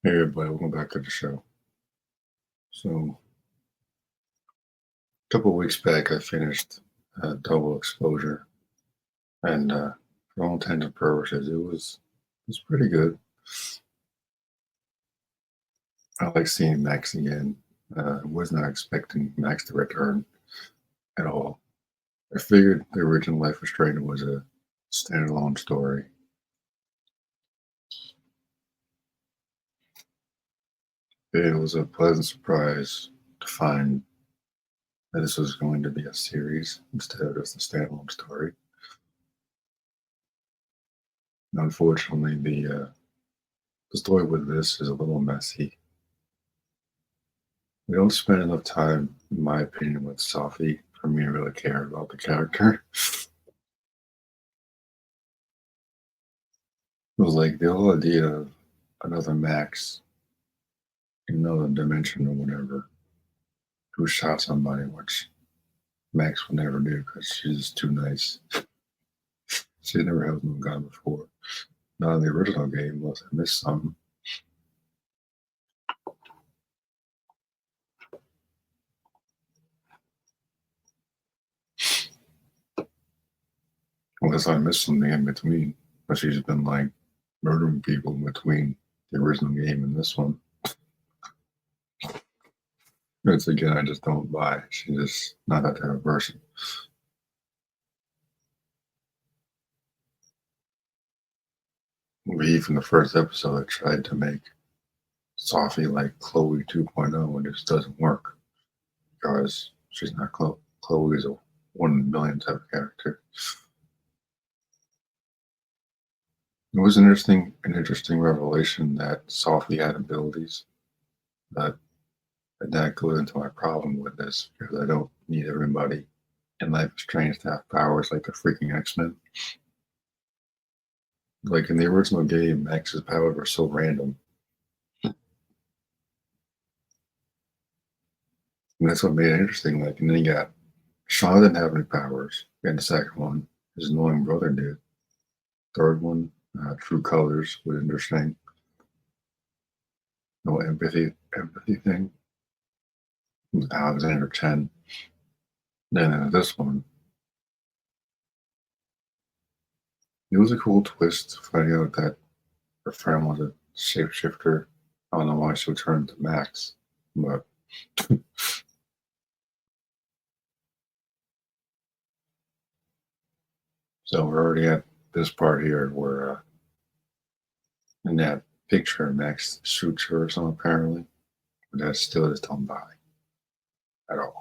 Hey everybody, welcome back to the show. So, a couple of weeks back, I finished Double Exposure, and for all intents and purposes, it was pretty good. I like seeing Max again. Was not expecting Max to return at all. I figured the original Life is Strange was a standalone story. It was a pleasant surprise to find that this was going to be a series instead of just a standalone story. Unfortunately, the story with this is a little messy. We don't spend enough time, in my opinion, with Sophie for me to really care about the character. It was like the whole idea of another Max in another dimension or whatever who shot somebody, which Max would never do because she's too nice. She never held no gun before. Not in the original game, unless I missed something. Unless I missed something in between. But she's been like murdering people in between the original game and this one. It's again, I just don't buy. She's just not that type of person. We from the first episode I tried to make Sophie like Chloe 2.0 and it just doesn't work because she's not Chloe. Chloe is a 1 in a million type of character. It was an interesting revelation that Sophie had abilities, but that goes into my problem with this because I don't need everybody in Life is Strange to have powers like the freaking X-Men. Like in the original game, Max's powers were so random. And that's what made it interesting. Like, and then you got Shaw didn't have any powers. And the second one, his annoying brother did. Third one, True Colors was interesting. No empathy thing. With Alexander Chen. Then this one, it was a cool twist finding out that her friend was a shapeshifter. I don't know why she would turn to Max, but so we're already at this part here where in that picture Max shoots her or something apparently, but that still just don't buy at all.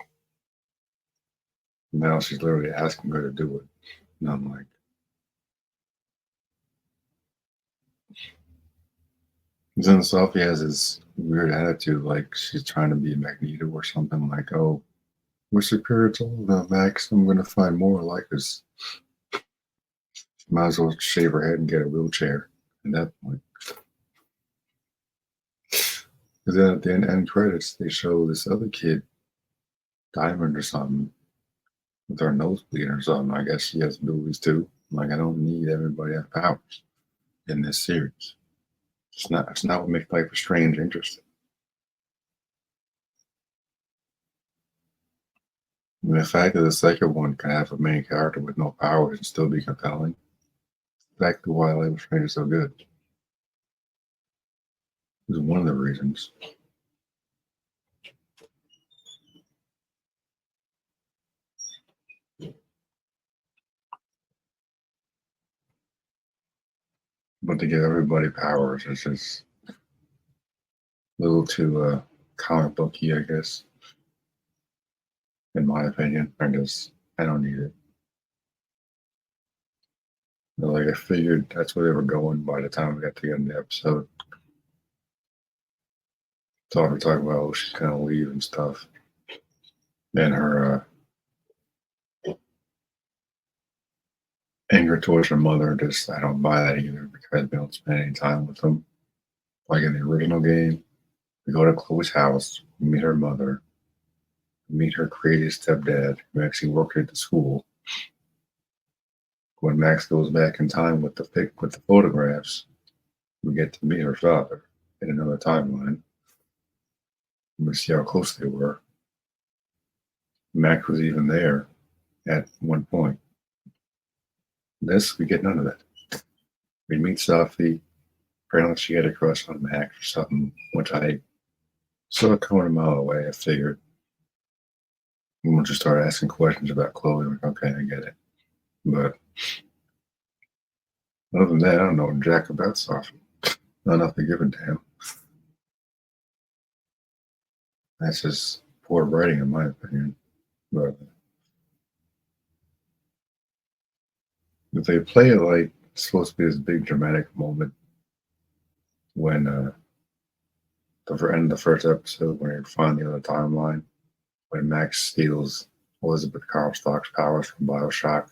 Now she's literally asking her to do it. And I'm like, then Sophie has this weird attitude like she's trying to be Magneto or something like, oh, we're superior to all of them, Max. I'm going to find more like us. Might as well shave her head and get a wheelchair at that point. Because then at the end credits, they show this other kid, Diamond or something, with her nose bleeding or something. I guess she has abilities too. Like, I don't need everybody to have powers in this series. It's not what makes Life is Strange interesting. And the fact that the second one can have a main character with no powers and still be compelling, exactly why Life is Strange is so good. Is one of the reasons. But to give everybody powers is just a little too comic booky, I guess, in my opinion. I don't need it. Like I figured that's where they were going by the time we got to the end of the episode. Talking about oh, she's gonna leave and stuff. And her anger towards her mother, just I don't buy that either because we don't spend any time with them. Like in the original game, we go to Chloe's house, we meet her mother, we meet her crazy stepdad who actually worked at the school. When Max goes back in time with the photographs, we get to meet her father. in another timeline. We see how close they were. Max was even there at one point. This, we get none of that. We meet Sophie. Apparently, she had a crush on Max or something, which I saw coming a mile away. I figured. And we'll just start asking questions about Chloe. Like, okay, I get it. But other than that, I don't know jack about Sophie. Not enough to give a damn. That's just poor writing, in my opinion. But if they play it like it's supposed to be this big dramatic moment when the end of the first episode, when you're finding the other timeline, when Max steals Elizabeth Comstock's powers from Bioshock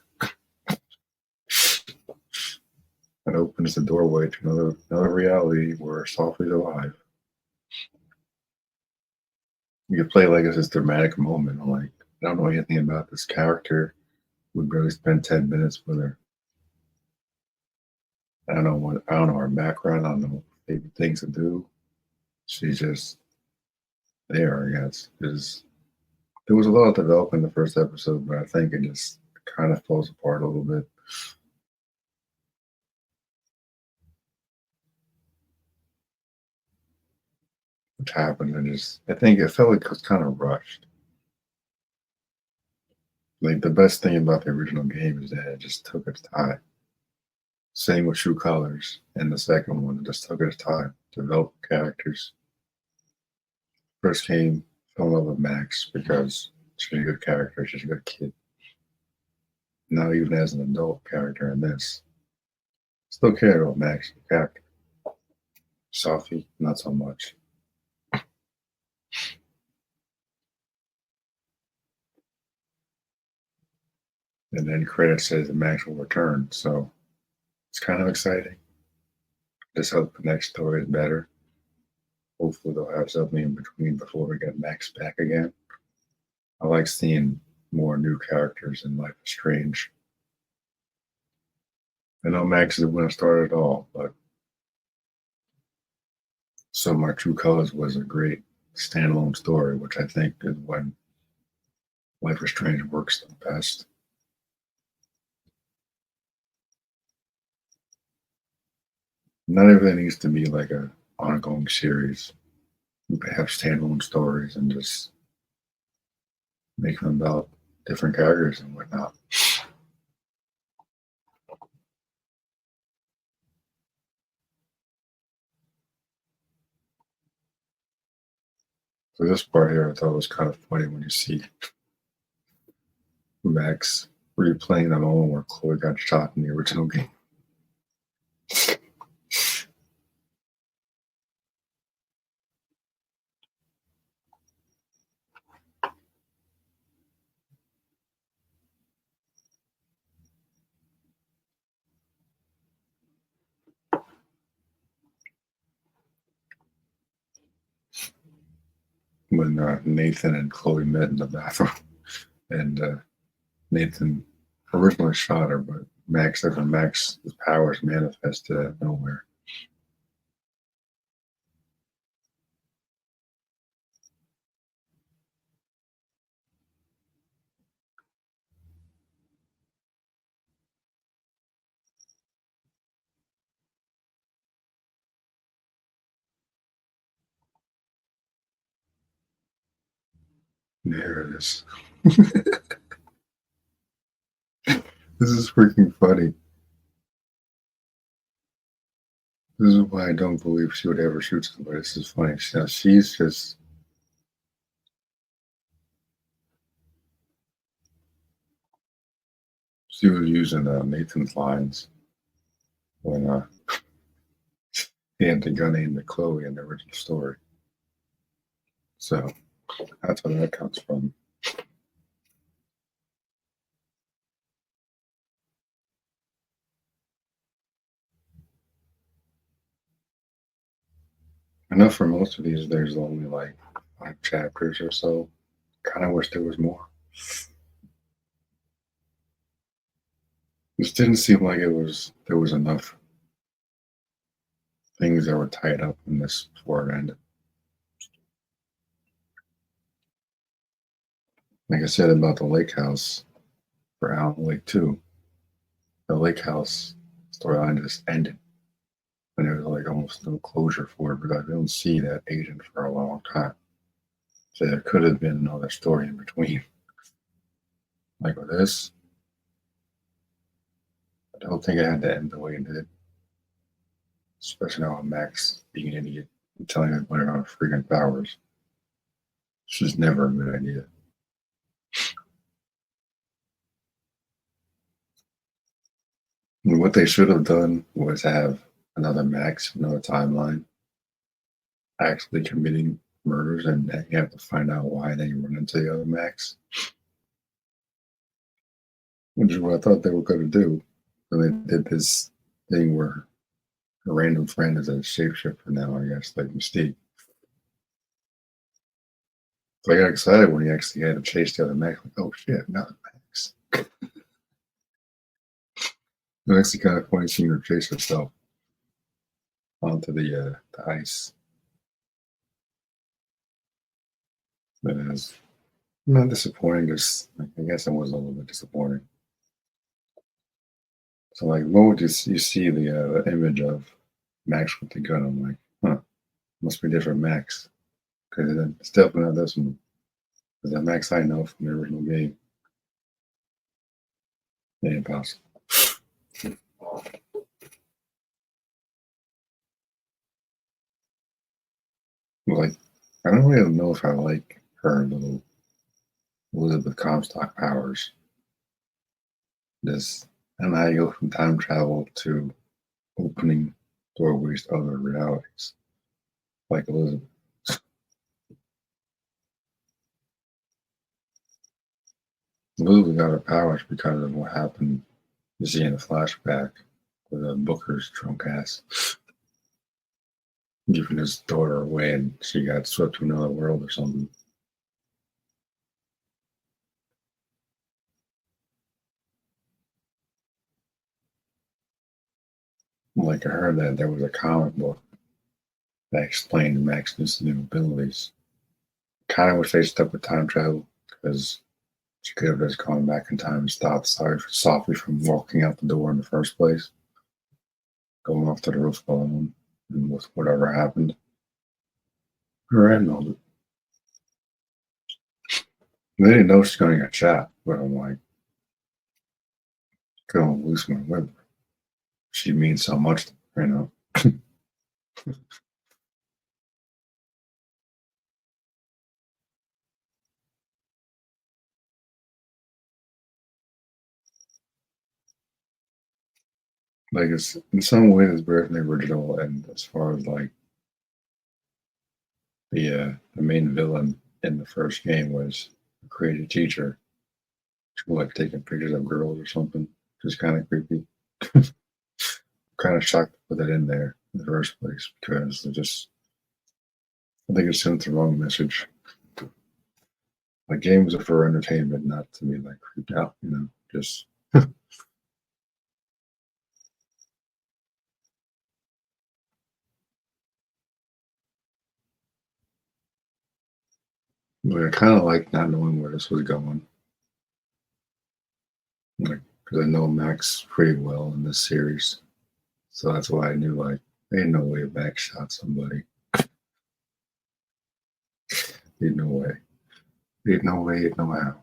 and opens the doorway to another reality where Sophie's alive. You could play like it's this dramatic moment. I'm like, I don't know anything about this character. We barely spent 10 minutes with her. I don't know her background. I don't know favorite things to do. She's just there, I guess. There was a lot of development in the first episode, but I think it just kind of falls apart a little bit. Which happened, and I think it felt like it was kind of rushed. Like the best thing about the original game is that it just took its time. Same with True Colors and the second one, it just took its time to develop characters. First game, fell in love with Max because she's a good character, she's a good kid. Now even as an adult character in this, still care about Max the character. Sophie, not so much. And then credit says that Max will return, so it's kind of exciting. Just hope the next story is better. Hopefully they'll have something in between before we get Max back again. I like seeing more new characters in Life is Strange. I know Max isn't going to start at all, but So My True Colors was a great standalone story, which I think is when Life is Strange works the best. Not everything needs to be like a ongoing series. You can have standalone stories and just make them about different characters and whatnot. So this part here I thought was kind of funny when you see Max replaying the moment where Chloe got shot in the original game. When Nathan and Chloe met in the bathroom, and Nathan originally shot her, but Max said when Max's powers manifested out of nowhere. There it is. This is freaking funny. This is why I don't believe she would ever shoot somebody. This is funny. She's just she was using Nathan's lines when he had the gun aimed at Chloe in the original story. So that's where that comes from. I know for most of these, there's only like 5 chapters or so. Kind of wish there was more. This didn't seem like there was enough things that were tied up in this before it ended. Like I said about the lake house for Alan Wake 2, the lake house storyline just ended. And there was like almost no closure for it because I don't see that agent for a long time. So there could have been another story in between. Like with this, I don't think it had to end the way it did. Especially now with Max being an idiot and telling everybody about freaking powers. It's just never a good idea. And what they should have done was have another Max, another timeline, actually committing murders, and you have to find out why they run into the other Max, which is what I thought they were going to do. And they did this thing where a random friend is a shapeshifter now, I guess, like Mystique. So I got excited when he actually had to chase the other Max. Like, oh shit, not Max. It was actually kind of funny seeing her chase herself onto the ice. But it was not disappointing. Just I guess it was a little bit disappointing. So like, what would you see the image of Max with the gun? I'm like, huh, must be different Max because it's definitely not this one. Because that Max I know from the original game, it ain't possible. Like, I don't really know if I like her little Elizabeth Comstock powers. This and I go from time travel to opening doorways to other realities, like Elizabeth. Elizabeth got her powers because of what happened. You see in the flashback with Booker's drunk ass giving his daughter away, and she got swept to another world or something. Like I heard that there was a comic book that explained Max's new abilities. Kind of wish they stuck with time travel because she could have just gone back in time and stopped softly from walking out the door in the first place, going off to the roof alone, and with whatever happened. Her and all it. They didn't know she's going to get shot, but I'm like, going to lose my whip. She means so much, you know. Like it's in some ways it's better than the original, and as far as like the main villain in the first game was a crazy teacher who like taking pictures of girls or something, just kind of creepy. Kind of shocked to put that in there in the first place because it just I think it sent the wrong message. Like games are for entertainment, not to be like creeped out, you know. Just like, I kind of like not knowing where this was going, like because I know Max pretty well in this series, so that's why I knew like ain't no way Max shot somebody. Ain't no way. Ain't no way. Ain't no how.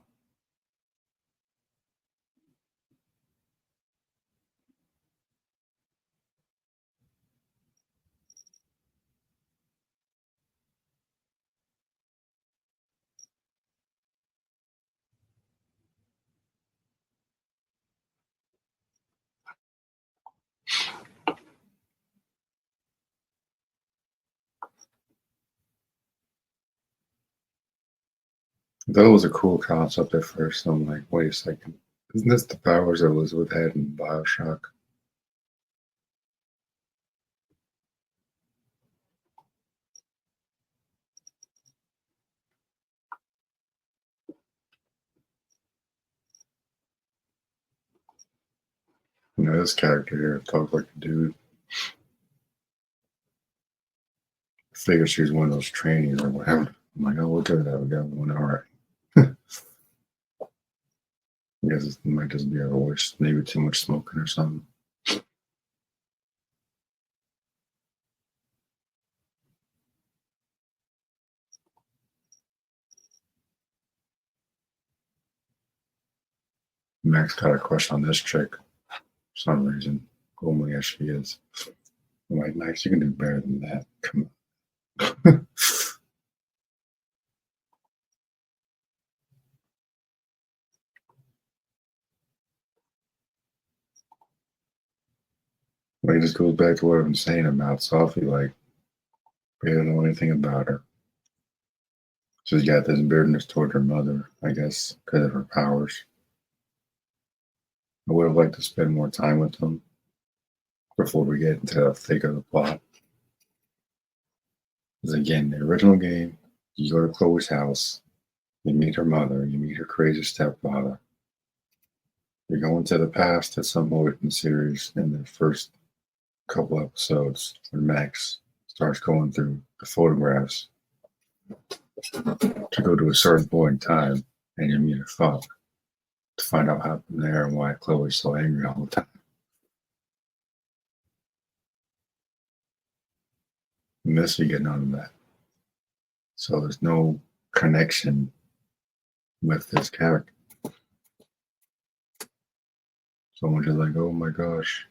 That was a cool concept at first. I'm like, wait a second. Isn't this the powers that Elizabeth had in Bioshock? You know, this character here talks like a dude. figured she was one of those trainees or whatever. I'm like, oh, look at that. We got one. All right. I guess it might just be our voice. Maybe too much smoking or something. Max got a crush on this chick for some reason. Homely as she is. I'm like, Max, you can do better than that. Come on. Well, it just goes back to what I've been saying about Sophie. Like, we don't know anything about her. She's got this bitterness toward her mother, I guess, because of her powers. I would have liked to spend more time with them before we get into the thick of the plot. Because again, the original game, you go to Chloe's house, you meet her mother, you meet her crazy stepfather. You go into the past at some point in the series in the first couple episodes when Max starts going through the photographs to go to a certain point in time and you meet her father to find out what happened there and why Chloe's so angry all the time. In this, you get none of that. So there's no connection with this character. Someone's just like, oh my gosh,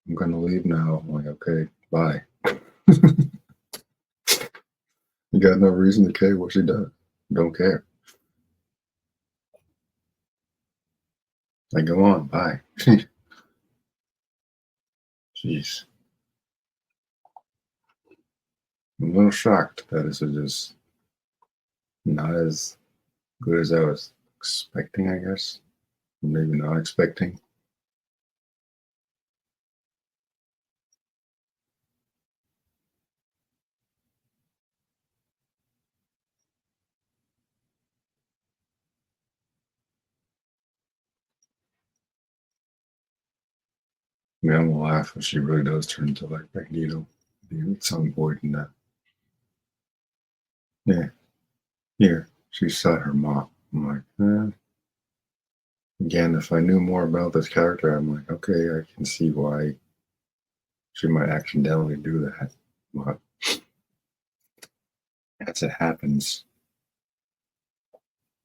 I'm gonna leave now. I'm like, okay, bye. You got no reason to care what she does. Don't care. Like, go on, bye. Jeez. I'm a little shocked that this is just not as good as I was expecting, I guess. Maybe not expecting. I mean, I'm gonna laugh if she really does turn into like Magneto at some point in that. Yeah, here, she shot her mom. I'm like, again, if I knew more about this character, I'm like, okay, I can see why she might accidentally do that. But as it happens,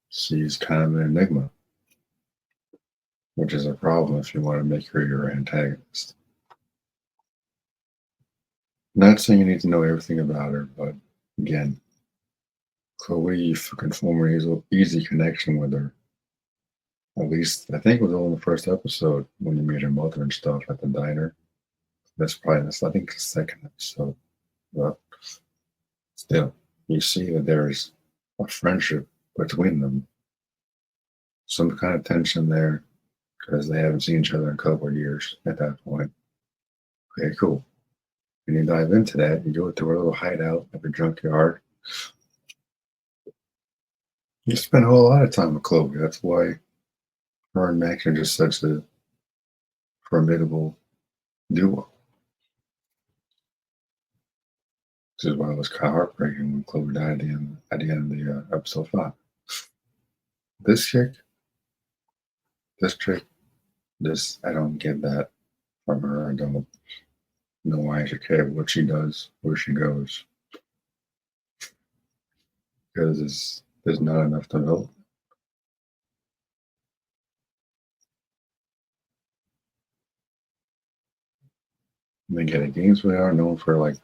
she's kind of an enigma, which is a problem if you want to make her your antagonist. Not saying you need to know everything about her, but again, Chloe, you can form an easy connection with her. At least, I think it was all in the first episode when you meet her mother and stuff at the diner. That's probably, I think, the second episode. But still, you see that there is a friendship between them. Some kind of tension there because they haven't seen each other in a couple of years at that point. Okay, cool. And you dive into that, you go to a little hideout at the junkyard. You spend a whole lot of time with Chloe. That's why her and Max are just such a formidable duo. This is why it was kind of heartbreaking when Chloe died at the end of the episode 5. This chick, this chick, this I don't get that from her. I don't know why I should care what she does, where she goes, because there's not enough development. I mean, yeah, the games we are known for like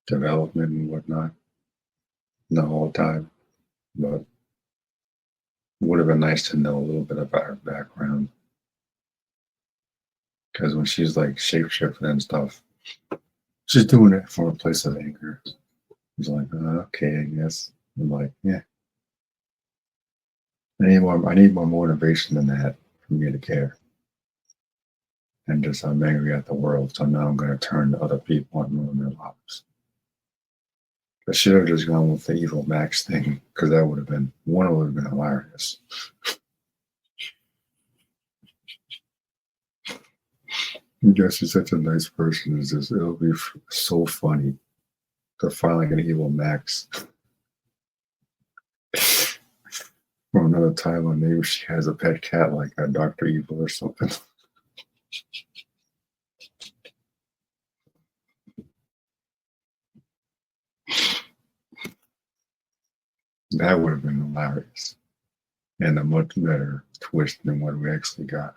development and whatnot, not all the time, but it would have been nice to know a little bit about her background. Because when she's like shapeshifting and stuff, she's doing it from a place of anger. He's like, okay, I guess. I'm like, yeah. I need more motivation than that for me to care. And just I'm angry at the world, so now I'm gonna turn to other people and ruin their lives. I should have just gone with the evil Max thing, because that would have been hilarious. I guess he's such a nice person. It'll be so funny to find like an evil Max. Or another time when maybe she has a pet cat like a Dr. Evil or something. That would have been hilarious. And a much better twist than what we actually got.